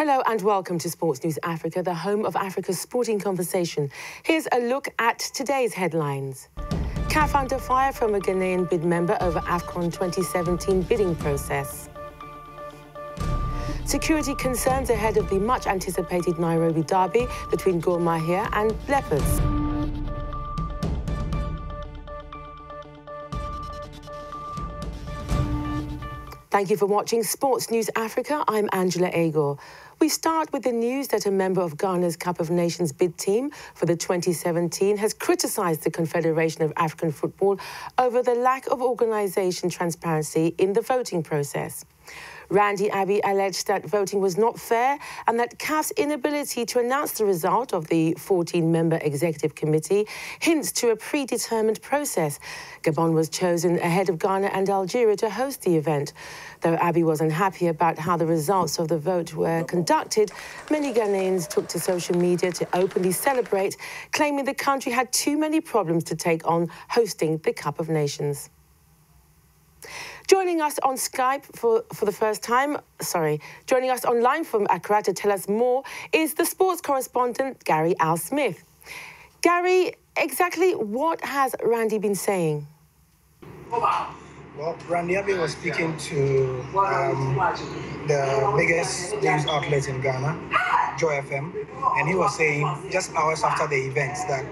Hello and welcome to Sports News Africa, the home of Africa's sporting conversation. Here's a look at today's headlines. CAF under fire from a Ghanaian bid member over AFCON 2017 bidding process. Security concerns ahead of the much-anticipated Nairobi derby between Gor Mahia and Leopards. Thank you for watching Sports News Africa. I'm Angela Agor. We start with the news that a member of Ghana's Cup of Nations bid team for the 2017 has criticised the Confederation of African Football over the lack of organisation transparency in the voting process. Randy Abbey alleged that voting was not fair and that CAF's inability to announce the result of the 14-member executive committee hints to a predetermined process. Gabon was chosen ahead of Ghana and Algeria to host the event. Though Abbey was unhappy about how the results of the vote were conducted, many Ghanaians took to social media to openly celebrate, claiming the country had too many problems to take on hosting the Cup of Nations. Joining us on Skype for the first time, joining us online from Accra to tell us more is the sports correspondent, Gary Al Smith. Gary, exactly what has Randy been saying? Well, Randy Abbey was speaking to the biggest news outlet in Ghana, Joy FM, and he was saying just hours after the event that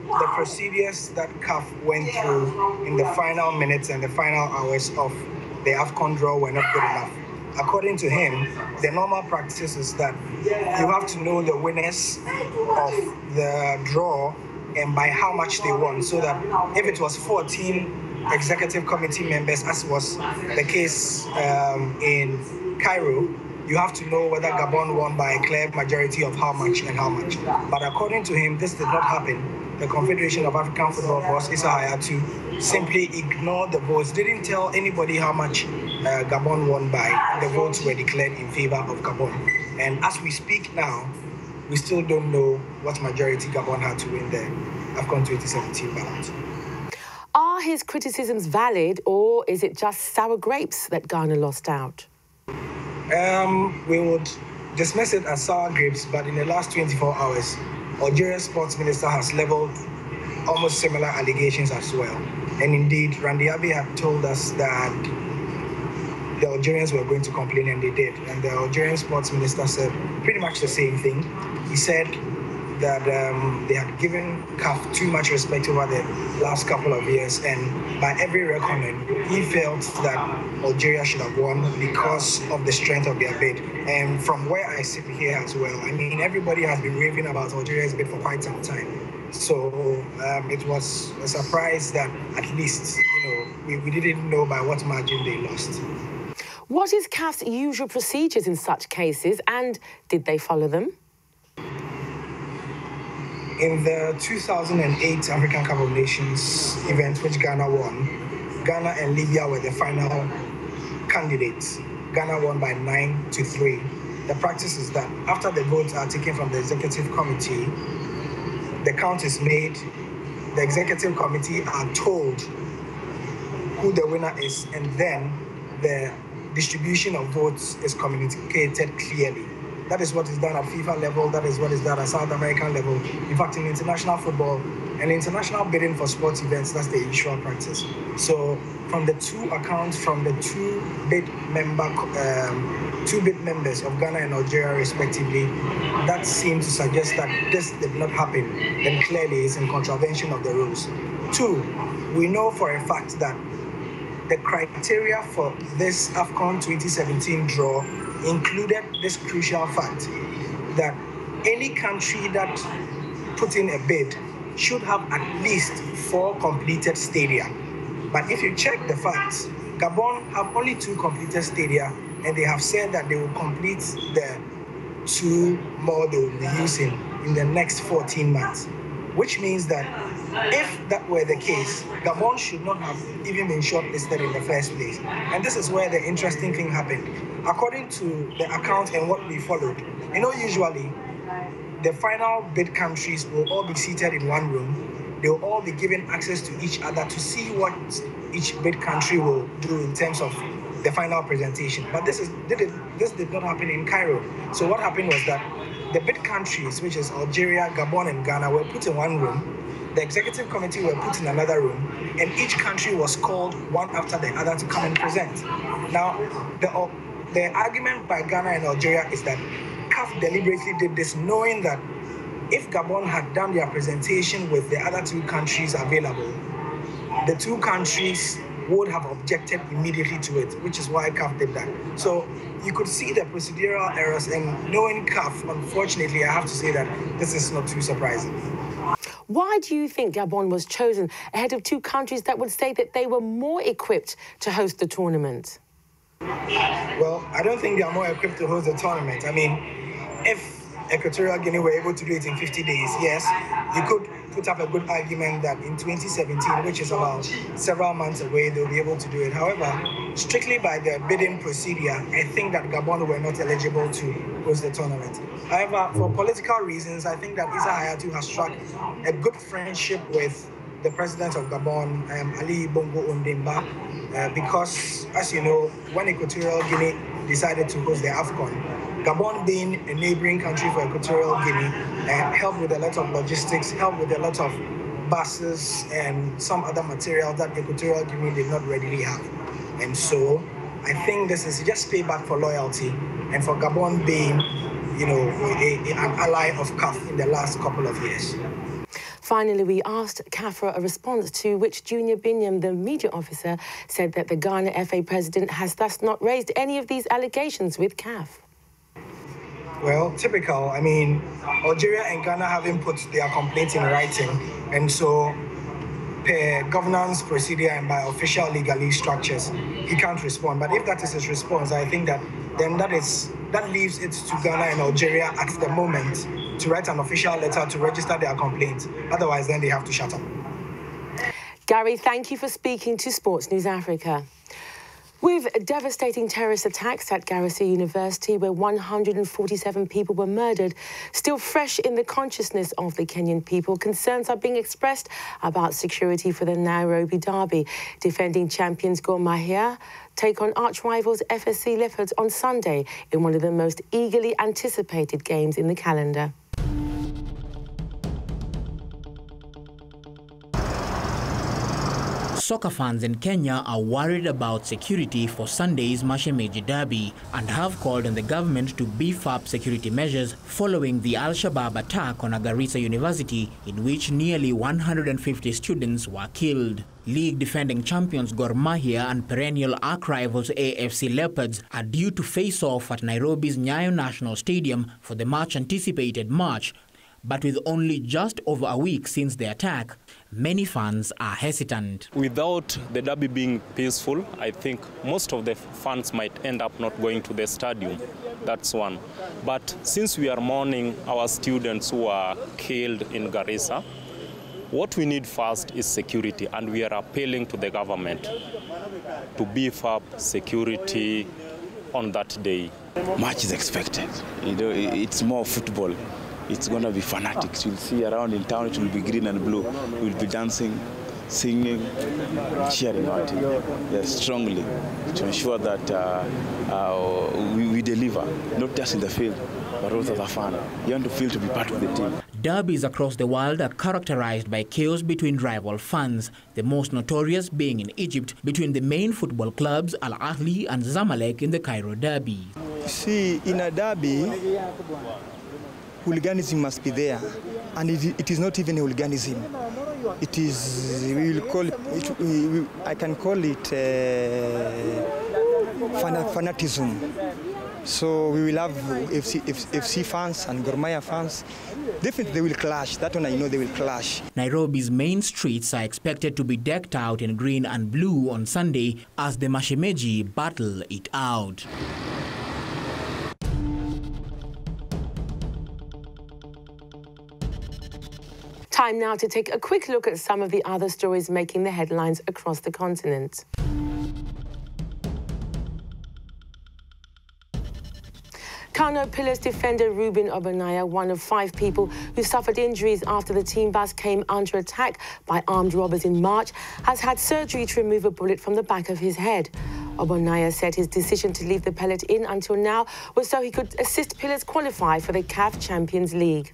the procedures that CAF went through in the final minutes and the final hours of the AFCON draw were not good enough. According to him, the normal practice is that you have to know the winners of the draw and by how much they won, so that if it was 14 executive committee members, as was the case in Cairo, you have to know whether Gabon won by a clear majority of how much and how much. But according to him, this did not happen. The Confederation of African Football boss, Issa Hayatou, simply ignored the votes, didn't tell anybody how much Gabon won by. The votes were declared in favor of Gabon. And as we speak now, we still don't know what majority Gabon had to win the AFCON 2017 ballot. Are his criticisms valid, or is it just sour grapes that Ghana lost out? We would dismiss it as sour grapes, but in the last 24 hours, Algeria's sports minister has leveled almost similar allegations as well. And indeed, Randy Abbey had told us that the Algerians were going to complain, and they did. And the Algerian sports minister said pretty much the same thing. He said that they had given CAF too much respect over the last couple of years, and by every reckoning, he felt that Algeria should have won because of the strength of their bid. And from where I sit here as well, I mean, everybody has been raving about Algeria's bid for quite some time. So it was a surprise that at least, we didn't know by what margin they lost. What is CAF's usual procedures in such cases, and did they follow them? In the 2008 African Cup of Nations event, which Ghana won, Ghana and Libya were the final candidates. Ghana won by 9-3. The practice is that after the votes are taken from the executive committee, the count is made, the executive committee are told who the winner is, and then the distribution of votes is communicated clearly. That is what is done at FIFA level, that is what is done at South American level. In fact, in international football and international bidding for sports events, that's the usual practice. So from the two accounts, from the two bid members of Ghana and Algeria respectively, that seemed to suggest that this did not happen, then clearly it's in contravention of the rules. Two, we know for a fact that the criteria for this AFCON 2017 draw included this crucial fact that any country that put in a bid should have at least 4 completed stadia. But if you check the facts, Gabon have only 2 completed stadia, and they have said that they will complete the 2 more they will be using in the next 14 months, which means that if that were the case, Gabon should not have even been shortlisted in the first place. And this is where the interesting thing happened. According to the account and what we followed, usually the final bid countries will all be seated in one room. They will all be given access to each other to see what each bid country will do in terms of the final presentation. But this did not happen in Cairo. So what happened was that the bid countries, which is Algeria, Gabon, and Ghana, were put in one room. The executive committee were put in another room, and each country was called one after the other to come and present. Now, the argument by Ghana and Algeria is that CAF deliberately did this knowing that if Gabon had done their presentation with the other two countries available, the two countries would have objected immediately to it, which is why CAF did that. So you could see the procedural errors, and knowing CAF, unfortunately, I have to say that this is not too surprising. Why do you think Gabon was chosen ahead of two countries that would say that they were more equipped to host the tournament? Well, I don't think they are more equipped to host the tournament. I mean, if Equatorial Guinea were able to do it in 50 days, yes, you could put up a good argument that in 2017, which is about several months away, they'll be able to do it. However, strictly by the bidding procedure, I think that Gabon were not eligible to host the tournament. However, for political reasons, I think that Issa Hayatou has struck a good friendship with the president of Gabon, Ali Bongo Ondimba, because, as you know, when Equatorial Guinea decided to host the AFCON, Gabon, being a neighboring country for Equatorial Guinea, helped with a lot of logistics, helped with a lot of buses and some other materials that Equatorial Guinea did not readily have. And so I think this is just payback for loyalty and for Gabon being, an ally of CAF in the last couple of years. Finally, we asked CAF for a response, to which Junior Binyam, the media officer, said that the Ghana FA president has thus not raised any of these allegations with CAF. Well, typical. I mean, Algeria and Ghana haven't put their complaints in writing, and so per governance procedure and by official legal structures, he can't respond. But if that is his response, I think that then that leaves it to Ghana and Algeria at the moment to write an official letter to register their complaint. Otherwise, then they have to shut up. Gary, thank you for speaking to Sports News Africa. With devastating terrorist attacks at Garissa University, where 147 people were murdered, still fresh in the consciousness of the Kenyan people, concerns are being expressed about security for the Nairobi derby. Defending champions Gor Mahia take on arch-rivals FSC Leopards on Sunday in one of the most eagerly anticipated games in the calendar. Soccer fans in Kenya are worried about security for Sunday's Mashemeji derby and have called on the government to beef up security measures following the Al-Shabaab attack on Garissa University, in which nearly 150 students were killed. League defending champions Gor Mahia and perennial arch-rivals AFC Leopards are due to face off at Nairobi's Nyayo National Stadium for the much-anticipated match. But with only just over a week since the attack, many fans are hesitant. Without the derby being peaceful, I think most of the fans might end up not going to the stadium. That's one. But since we are mourning our students who are killed in Garissa, what we need first is security, and we are appealing to the government to beef up security on that day. Much is expected. It's more football. It's going to be fanatics. You'll see around in town, it will be green and blue. We'll be dancing, singing, cheering our team. Yes, strongly to ensure that we deliver, not just in the field, but also as a fan. You want to feel to be part of the team. Derbies across the world are characterized by chaos between rival fans, the most notorious being in Egypt between the main football clubs Al Ahly and Zamalek in the Cairo derby. See, in a derby, hooliganism must be there, and it is not even hooliganism. It is, we will call it, I can call it fanatism. So we will have FC fans and Gor Mahia fans. Definitely they will clash. That one I know they will clash. Nairobi's main streets are expected to be decked out in green and blue on Sunday as the Mashemeji battle it out. Time now to take a quick look at some of the other stories making the headlines across the continent. Kano Pillars defender Ruben Obanaya, one of 5 people who suffered injuries after the team bus came under attack by armed robbers in March, has had surgery to remove a bullet from the back of his head. Obanaya said his decision to leave the pellet in until now was so he could assist Pillars qualify for the CAF Champions League.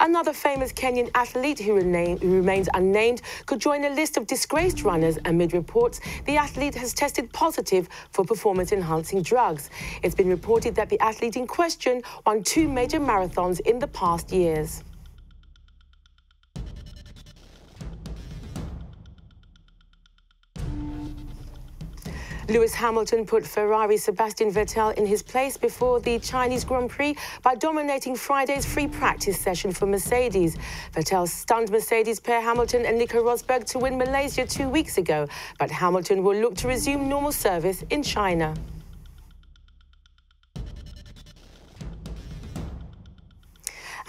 Another famous Kenyan athlete who remains unnamed could join a list of disgraced runners amid reports the athlete has tested positive for performance-enhancing drugs. It's been reported that the athlete in question won 2 major marathons in the past years. Lewis Hamilton put Ferrari Sebastian Vettel in his place before the Chinese Grand Prix by dominating Friday's free practice session for Mercedes. Vettel stunned Mercedes pair Hamilton and Nico Rosberg to win Malaysia 2 weeks ago, but Hamilton will look to resume normal service in China.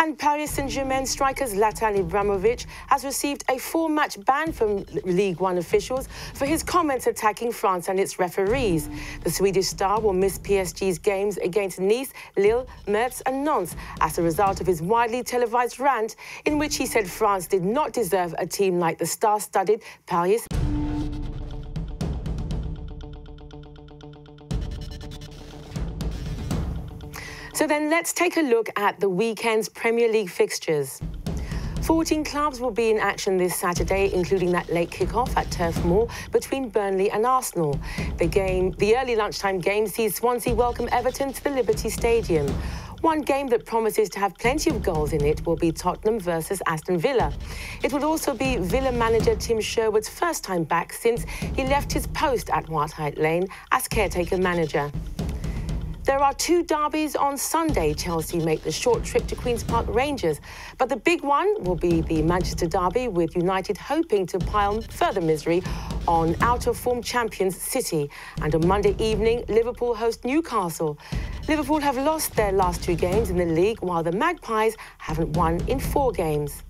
And Paris Saint-Germain striker Zlatan Ibrahimovic has received a 4-match ban from Ligue 1 officials for his comments attacking France and its referees. The Swedish star will miss PSG's games against Nice, Lille, Metz and Nantes as a result of his widely televised rant in which he said France did not deserve a team like the star-studded Paris. So then let's take a look at the weekend's Premier League fixtures. 14 clubs will be in action this Saturday, including that late kick-off at Turf Moor between Burnley and Arsenal. The early lunchtime game sees Swansea welcome Everton to the Liberty Stadium. One game that promises to have plenty of goals in it will be Tottenham versus Aston Villa. It will also be Villa manager Tim Sherwood's first time back since he left his post at White Hart Lane as caretaker manager. There are 2 derbies on Sunday. Chelsea make the short trip to Queen's Park Rangers. But the big one will be the Manchester derby, with United hoping to pile further misery on out-of-form champions City. And on Monday evening, Liverpool host Newcastle. Liverpool have lost their last 2 games in the league, while the Magpies haven't won in 4 games.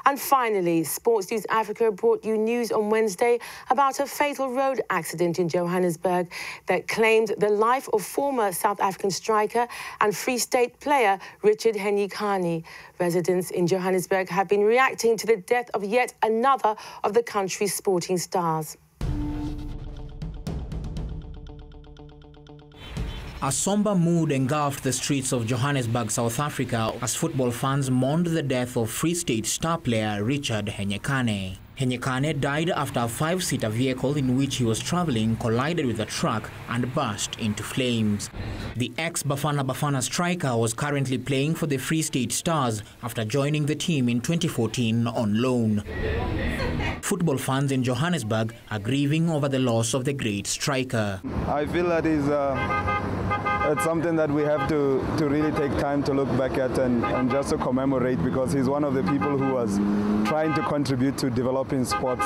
And finally, Sports News Africa brought you news on Wednesday about a fatal road accident in Johannesburg that claimed the life of former South African striker and Free State player Richard Henyekane. Residents in Johannesburg have been reacting to the death of yet another of the country's sporting stars. A somber mood engulfed the streets of Johannesburg, South Africa, as football fans mourned the death of Free State star player Richard Henyekane. Henyekane died after a 5-seater vehicle in which he was traveling collided with a truck and burst into flames. The ex-Bafana Bafana striker was currently playing for the Free State Stars after joining the team in 2014 on loan. Football fans in Johannesburg are grieving over the loss of the great striker. I feel that it's something that we have to really take time to look back at and just to commemorate, because he's one of the people who was trying to contribute to developing sports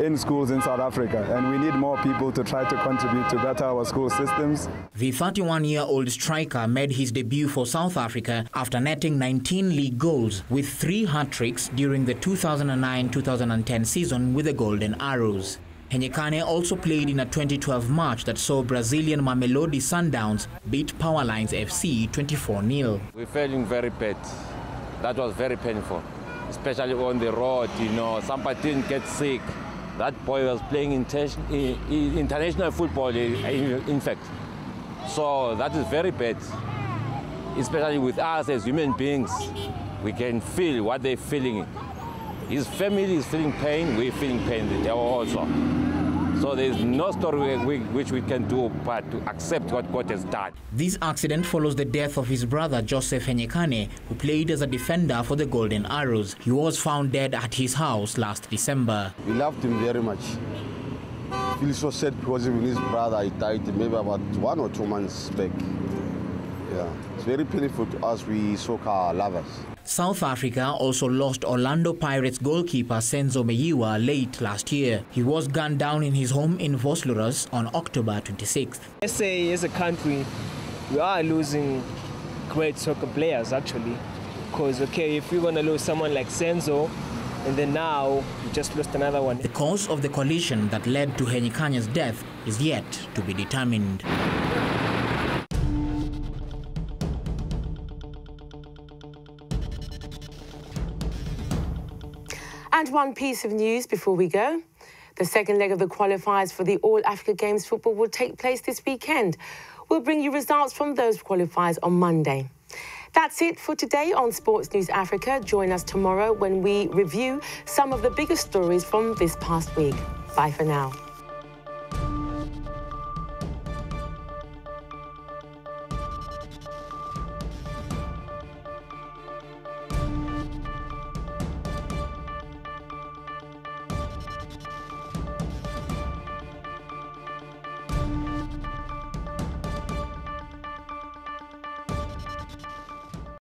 in schools in South Africa, and we need more people to try to contribute to better our school systems. The 31-year-old striker made his debut for South Africa after netting 19 league goals with 3 hat-tricks during the 2009-2010 season with the Golden Arrows. Henyekane also played in a 2012 match that saw Brazilian Mamelodi Sundowns beat Powerlines FC 24-0. We're feeling very bad. That was very painful, especially on the road. You know, somebody didn't get sick. That boy was playing international football, in fact. So that is very bad, especially with us as human beings. We can feel what they're feeling. His family is feeling pain, we're feeling pain also. So there's no story which we can do but to accept what God has done. This accident follows the death of his brother Joseph Henyekane, who played as a defender for the Golden Arrows. He was found dead at his house last December. We loved him very much. I feel so sad because his brother he died maybe about 1 or 2 months back. Yeah, it's very painful to us, we soccer lovers. South Africa also lost Orlando Pirates goalkeeper Senzo Meyiwa late last year. He was gunned down in his home in Vosloorus on October 26th. SA as a country, we are losing great soccer players actually. Because, okay, if we're going to lose someone like Senzo, and then now we just lost another one. The cause of the collision that led to Henyikanya's death is yet to be determined. And one piece of news before we go. The second leg of the qualifiers for the All Africa Games football will take place this weekend. We'll bring you results from those qualifiers on Monday. That's it for today on Sports News Africa. Join us tomorrow when we review some of the biggest stories from this past week. Bye for now.